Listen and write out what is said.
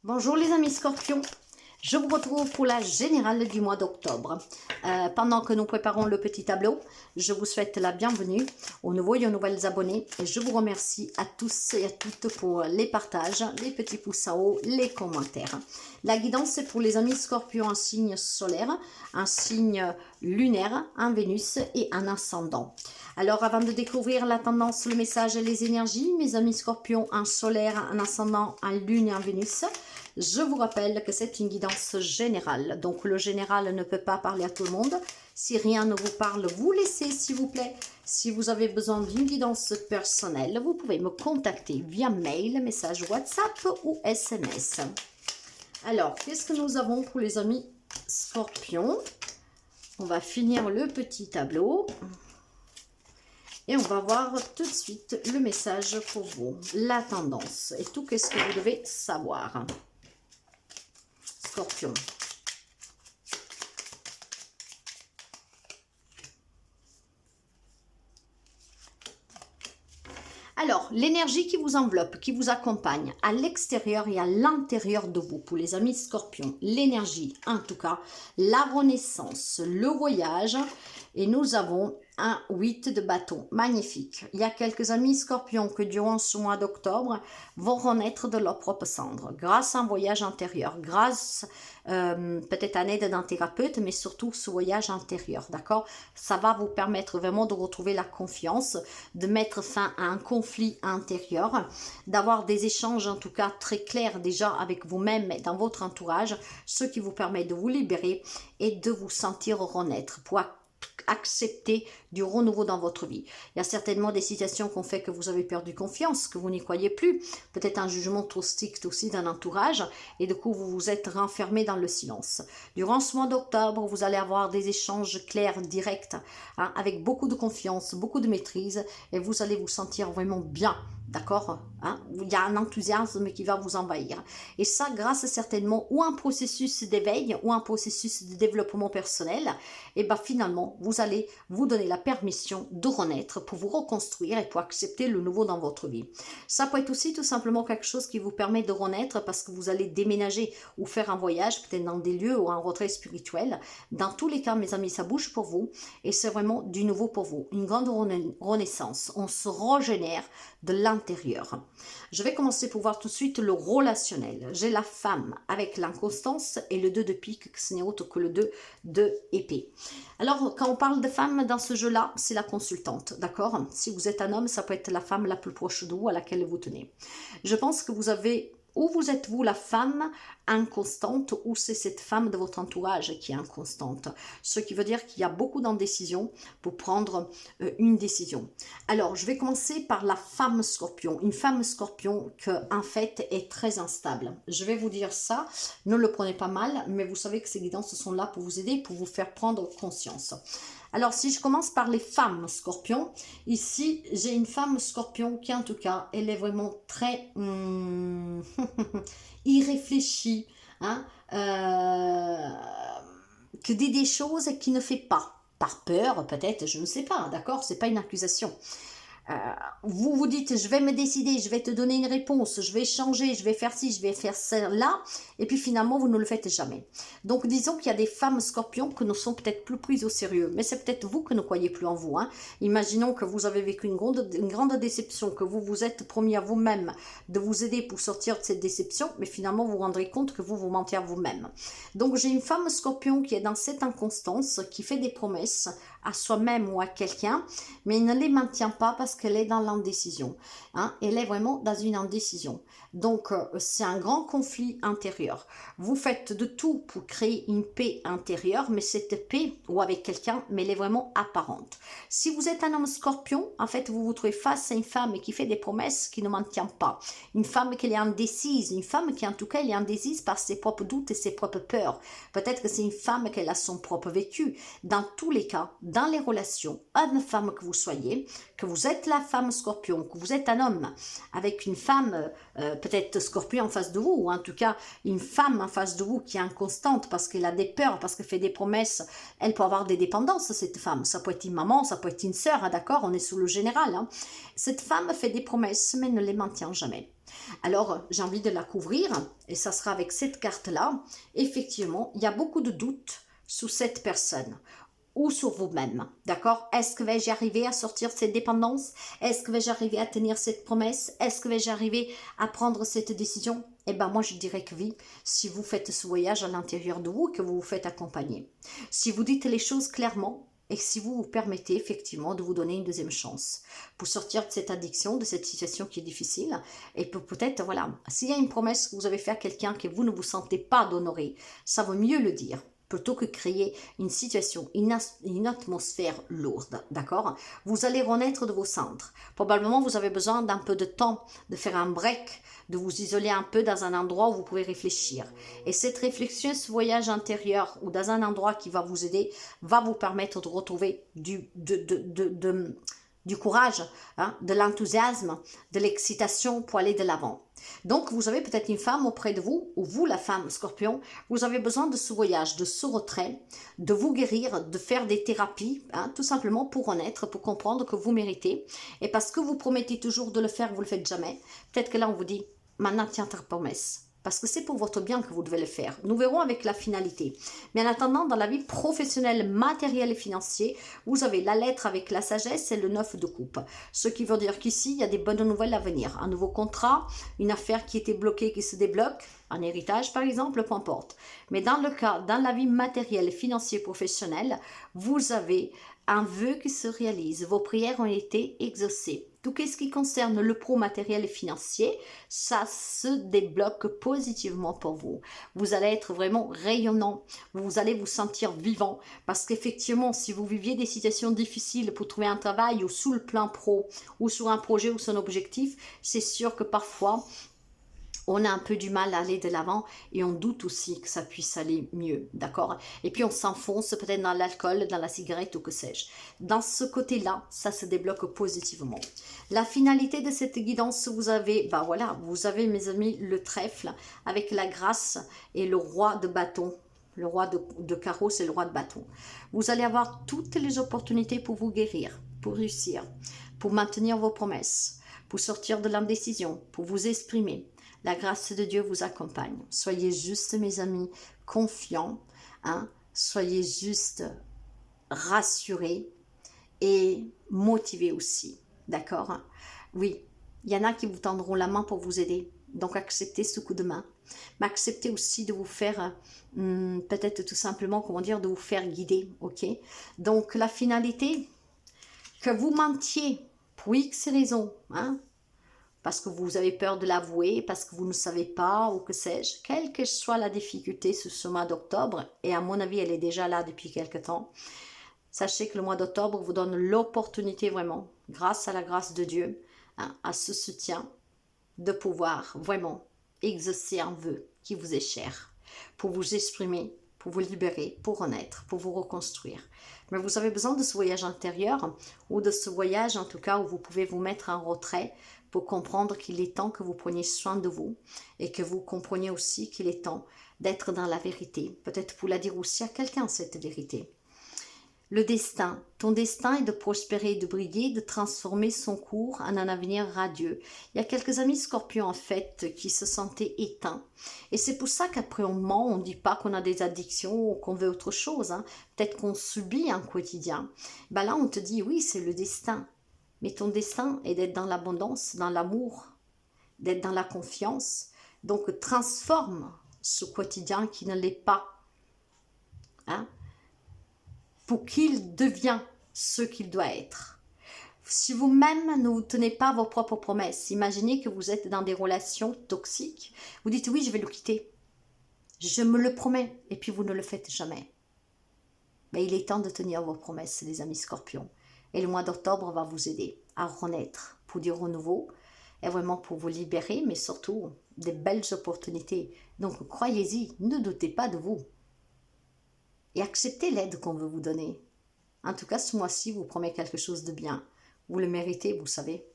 Bonjour les amis scorpions, je vous retrouve pour la générale du mois d'octobre. Pendant que nous préparons le petit tableau, je vous souhaite la bienvenue aux nouveaux et aux nouvelles abonnés. Et je vous remercie à tous et à toutes pour les partages, les petits pouces en haut, les commentaires. La guidance c'est pour les amis scorpions en signe solaire, un signe lunaire, un Vénus et un ascendant. Alors avant de découvrir la tendance, le message et les énergies, mes amis scorpions en solaire, en ascendant, en lune et en Vénus, je vous rappelle que c'est une guidance générale. Donc le général ne peut pas parler à tout le monde. Si rien ne vous parle, vous laissez s'il vous plaît. Si vous avez besoin d'une guidance personnelle, vous pouvez me contacter via mail, message WhatsApp ou SMS. Alors, qu'est-ce que nous avons pour les amis scorpions? On va finir le petit tableau. Et on va voir tout de suite le message pour vous, la tendance et tout qu'est-ce que vous devez savoir. Scorpion. Alors, l'énergie qui vous enveloppe, qui vous accompagne à l'extérieur et à l'intérieur de vous, pour les amis scorpions, l'énergie, en tout cas, la renaissance, le voyage, et nous avons un 8 de bâton, magnifique. Il y a quelques amis scorpions que durant ce mois d'octobre vont renaître de leur propre cendre, grâce à un voyage intérieur, grâce peut-être à l'aide d'un thérapeute, mais surtout ce voyage intérieur, d'accord? Ça va vous permettre vraiment de retrouver la confiance, de mettre fin à un conflit intérieur, d'avoir des échanges en tout cas très clairs déjà avec vous-même et dans votre entourage, ce qui vous permet de vous libérer et de vous sentir renaître, pour accepter du renouveau dans votre vie. Il y a certainement des situations qui ont fait que vous avez perdu confiance, que vous n'y croyez plus, peut-être un jugement trop strict aussi d'un entourage, et du coup vous vous êtes renfermé dans le silence. Durant ce mois d'octobre, vous allez avoir des échanges clairs, directs, hein, avec beaucoup de confiance, beaucoup de maîtrise, et vous allez vous sentir vraiment bien. D'accord, hein? Il y a un enthousiasme qui va vous envahir. Et ça, grâce certainement ou un processus d'éveil ou un processus de développement personnel, et bien finalement, vous allez vous donner la permission de renaître pour vous reconstruire et pour accepter le nouveau dans votre vie. Ça peut être aussi tout simplement quelque chose qui vous permet de renaître parce que vous allez déménager ou faire un voyage, peut-être dans des lieux ou un retrait spirituel. Dans tous les cas, mes amis, ça bouge pour vous et c'est vraiment du nouveau pour vous. Une grande renaissance. On se régénère de l'intérieur. Je vais commencer pour voir tout de suite le relationnel. J'ai la femme avec l'inconstance et le 2 de pique, ce n'est autre que le 2 de épée. Alors, quand on parle de femme dans ce jeu-là, c'est la consultante, d'accord? Si vous êtes un homme, ça peut être la femme la plus proche de vous à laquelle vous tenez. Je pense que vous avez, ou vous êtes vous la femme inconstante, ou c'est cette femme de votre entourage qui est inconstante. Ce qui veut dire qu'il y a beaucoup d'indécision pour prendre une décision. Alors, je vais commencer par la femme scorpion. Une femme scorpion qui, en fait, est très instable. Je vais vous dire ça, ne le prenez pas mal, mais vous savez que ces guidances sont là pour vous aider, pour vous faire prendre conscience. Alors, si je commence par les femmes scorpions, ici, j'ai une femme scorpion qui, en tout cas, elle est vraiment très irréfléchie, hein, que dit des choses et qui ne fait pas. Par peur, peut-être, je ne sais pas, d'accord? C'est pas une accusation. Vous vous dites, je vais me décider, je vais te donner une réponse, je vais changer, je vais faire ci, je vais faire cela, et puis finalement, vous ne le faites jamais. Donc, disons qu'il y a des femmes scorpions que nous sommes peut-être plus prises au sérieux, mais c'est peut-être vous que ne croyez plus en vous. Hein. Imaginons que vous avez vécu une grande déception, que vous vous êtes promis à vous-même de vous aider pour sortir de cette déception, mais finalement, vous vous rendrez compte que vous mentez à vous-même. Donc, j'ai une femme scorpion qui est dans cette inconstance, qui fait des promesses à soi-même ou à quelqu'un, mais il ne les maintient pas parce qu'elle est dans l'indécision. Hein? Elle est vraiment dans une indécision. Donc, c'est un grand conflit intérieur. Vous faites de tout pour créer une paix intérieure, mais cette paix, ou avec quelqu'un, mais elle est vraiment apparente. Si vous êtes un homme scorpion, en fait, vous vous trouvez face à une femme qui fait des promesses qui ne maintient pas. Une femme qui est indécise, une femme qui, en tout cas, elle est indécise par ses propres doutes et ses propres peurs. Peut-être que c'est une femme qui a son propre vécu. Dans tous les cas, dans les relations, homme-femme que vous soyez, que vous êtes la femme scorpion, que vous êtes un homme avec une femme, peut-être scorpion en face de vous, ou en tout cas une femme en face de vous qui est inconstante parce qu'elle a des peurs, parce qu'elle fait des promesses, elle peut avoir des dépendances, cette femme. Ça peut être une maman, ça peut être une sœur, hein, d'accord, on est sous le général. Hein. Cette femme fait des promesses, mais ne les maintient jamais. Alors, j'ai envie de la couvrir, et ça sera avec cette carte-là. Effectivement, il y a beaucoup de doutes sous cette personne ou sur vous-même, d'accord? Est-ce que vais-je arriver à sortir de cette dépendance? Est-ce que vais-je arriver à tenir cette promesse? Est-ce que vais-je arriver à prendre cette décision? Eh bien, moi, je dirais que oui, si vous faites ce voyage à l'intérieur de vous, que vous vous faites accompagner. Si vous dites les choses clairement, et si vous vous permettez effectivement de vous donner une deuxième chance pour sortir de cette addiction, de cette situation qui est difficile, et peut-être, voilà, s'il y a une promesse que vous avez faite à quelqu'un que vous ne vous sentez pas d'honorer, ça vaut mieux le dire plutôt que créer une situation, une atmosphère lourde, d'accord? Vous allez renaître de vos cendres. Probablement, vous avez besoin d'un peu de temps, de faire un break, de vous isoler un peu dans un endroit où vous pouvez réfléchir. Et cette réflexion, ce voyage intérieur ou dans un endroit qui va vous aider, va vous permettre de retrouver du courage, hein, de l'enthousiasme, de l'excitation pour aller de l'avant. Donc, vous avez peut-être une femme auprès de vous, ou vous, la femme scorpion, vous avez besoin de ce voyage, de ce retrait, de vous guérir, de faire des thérapies, hein, tout simplement pour renaître, pour comprendre que vous méritez. Et parce que vous promettez toujours de le faire, vous ne le faites jamais. Peut-être que là, on vous dit, maintenant, tiens ta promesse. Parce que c'est pour votre bien que vous devez le faire. Nous verrons avec la finalité. Mais en attendant, dans la vie professionnelle, matérielle et financière, vous avez la lettre avec la sagesse et le 9 de coupe. Ce qui veut dire qu'ici, il y a des bonnes nouvelles à venir. Un nouveau contrat, une affaire qui était bloquée, qui se débloque, un héritage par exemple, peu importe. Mais dans le cas, dans la vie matérielle, financière, professionnelle, vous avez un vœu qui se réalise. Vos prières ont été exaucées. Tout ce qui concerne le pro matériel et financier, ça se débloque positivement pour vous. Vous allez être vraiment rayonnant, vous allez vous sentir vivant, parce qu'effectivement, si vous viviez des situations difficiles pour trouver un travail ou sous le plan pro, ou sur un projet ou son objectif, c'est sûr que parfois, on a un peu du mal à aller de l'avant et on doute aussi que ça puisse aller mieux, d'accord? Et puis on s'enfonce peut-être dans l'alcool, dans la cigarette ou que sais-je. Dans ce côté-là, ça se débloque positivement. La finalité de cette guidance, vous avez, ben voilà, vous avez mes amis le trèfle avec la grâce et le roi de bâton. Le roi de carreau, c'est le roi de bâton. Vous allez avoir toutes les opportunités pour vous guérir, pour réussir, pour maintenir vos promesses, pour sortir de l'indécision, pour vous exprimer. La grâce de Dieu vous accompagne. Soyez juste, mes amis, confiants. Hein? Soyez juste rassurés et motivés aussi. D'accord? Oui, il y en a qui vous tendront la main pour vous aider. Donc, acceptez ce coup de main. Mais acceptez aussi de vous faire, peut-être tout simplement, comment dire, de vous faire guider. Ok? Donc, la finalité, que vous mentiez pour X raisons, hein? Parce que vous avez peur de l'avouer, parce que vous ne savez pas, ou que sais-je, quelle que soit la difficulté ce mois d'octobre, et à mon avis, elle est déjà là depuis quelque temps, sachez que le mois d'octobre vous donne l'opportunité vraiment, grâce à la grâce de Dieu, hein, à ce soutien, de pouvoir vraiment exaucer un vœu qui vous est cher, pour vous exprimer, pour vous libérer, pour renaître, pour vous reconstruire. Mais vous avez besoin de ce voyage intérieur, ou de ce voyage en tout cas où vous pouvez vous mettre en retrait, pour comprendre qu'il est temps que vous preniez soin de vous et que vous compreniez aussi qu'il est temps d'être dans la vérité. Peut-être pour la dire aussi à quelqu'un, cette vérité. Le destin. Ton destin est de prospérer, de briller, de transformer son cours en un avenir radieux. Il y a quelques amis scorpions en fait qui se sentaient éteints. Et c'est pour ça qu'après on ment, on ne dit pas qu'on a des addictions ou qu'on veut autre chose. Hein. Peut-être qu'on subit un quotidien. Ben là on te dit oui c'est le destin. Mais ton destin est d'être dans l'abondance, dans l'amour, d'être dans la confiance. Donc transforme ce quotidien qui ne l'est pas. Hein, pour qu'il devienne ce qu'il doit être. Si vous-même ne vous tenez pas vos propres promesses, imaginez que vous êtes dans des relations toxiques. Vous dites oui, je vais le quitter. Je me le promets. Et puis vous ne le faites jamais. Mais il est temps de tenir vos promesses, les amis scorpions. Et le mois d'octobre va vous aider à renaître, pour du renouveau, et vraiment pour vous libérer, mais surtout des belles opportunités. Donc croyez-y, ne doutez pas de vous. Et acceptez l'aide qu'on veut vous donner. En tout cas, ce mois-ci vous promet quelque chose de bien. Vous le méritez, vous savez.